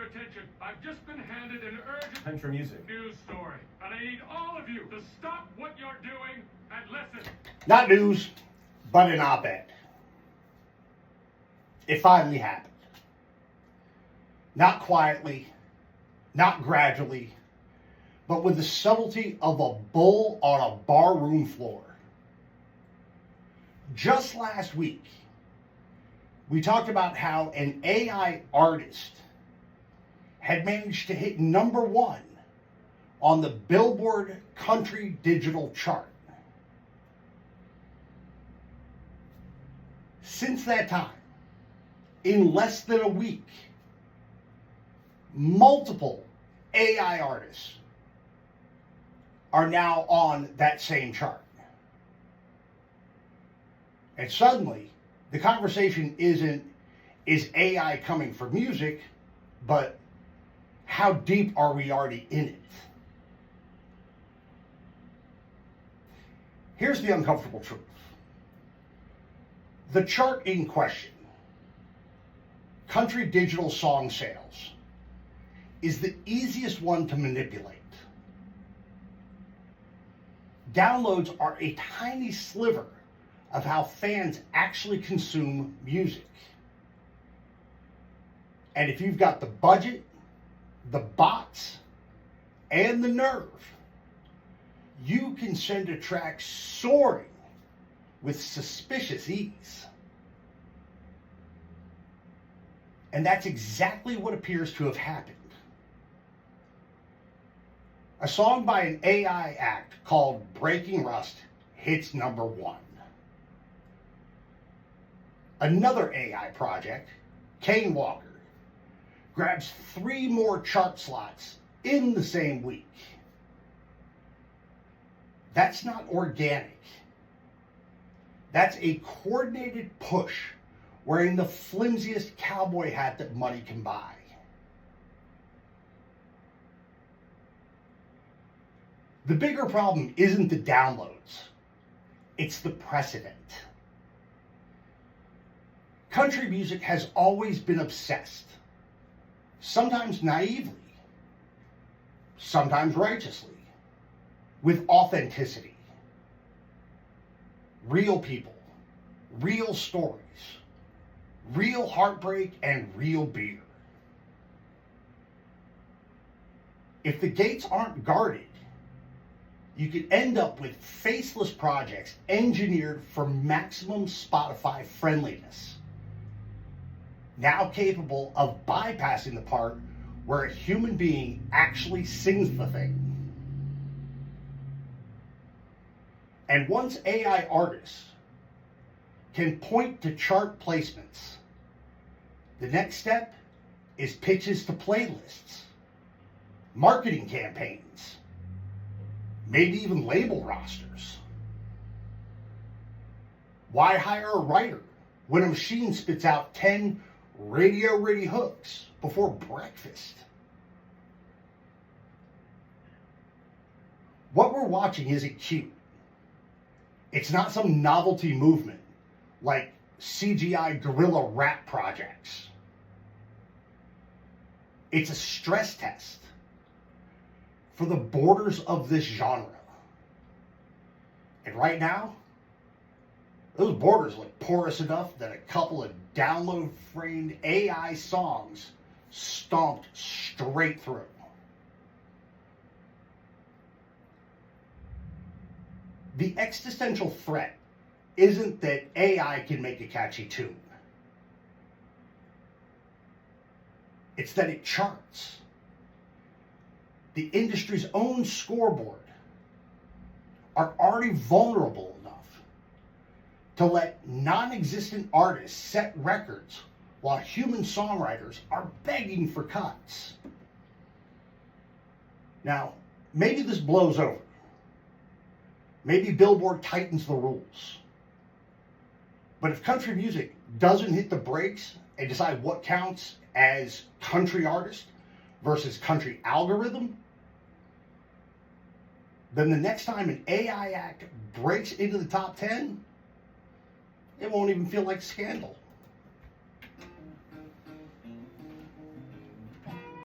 your attention. I've just been handed an urgent Country music. news story, and I need all of you to stop what you're doing and listen. Not news, but an op-ed. It finally happened. Not quietly, not gradually, but with the subtlety of a bull on a barroom floor. Just last week, we talked about how an AI artist had managed to hit #1 on the Billboard Country Digital Chart. Since that time, in less than a week, multiple AI artists are now on that same chart. And suddenly, the conversation isn't, is AI coming for music, but how deep are we already in it? Here's the uncomfortable truth. The chart in question, Country Digital Song Sales, is the easiest one to manipulate. Downloads are a tiny sliver of how fans actually consume music. And if you've got the budget, the bots, and the nerve, you can send a track soaring with suspicious ease. And that's exactly what appears to have happened. A song by an AI act called Breaking Rust hits #1. Another AI project, Kane Walker, grabs 3 more chart slots in the same week. That's not organic. That's a coordinated push wearing the flimsiest cowboy hat that money can buy. The bigger problem isn't the downloads, it's the precedent. Country music has always been obsessed, sometimes naively, sometimes righteously, with authenticity. Real people, real stories, real heartbreak, and real beer. If the gates aren't guarded, you could end up with faceless projects engineered for maximum Spotify friendliness, now capable of bypassing the part where a human being actually sings the thing. And once AI artists can point to chart placements, the next step is pitches to playlists, marketing campaigns, maybe even label rosters. Why hire a writer when a machine spits out 10 radio-ready hooks before breakfast? What we're watching isn't cute. It's not some novelty movement like CGI guerrilla rap projects. It's a stress test for the borders of this genre. And right now, those borders look porous enough that a couple of download-framed AI songs stomped straight through. The existential threat isn't that AI can make a catchy tune. It's that it charts. The industry's own scoreboard are already vulnerable enough to let non-existent artists set records while human songwriters are begging for cuts. Now, maybe this blows over. Maybe Billboard tightens the rules. But if country music doesn't hit the brakes and decide what counts as country artist versus country algorithm, then the next time an AI act breaks into the top 10, it won't even feel like a scandal.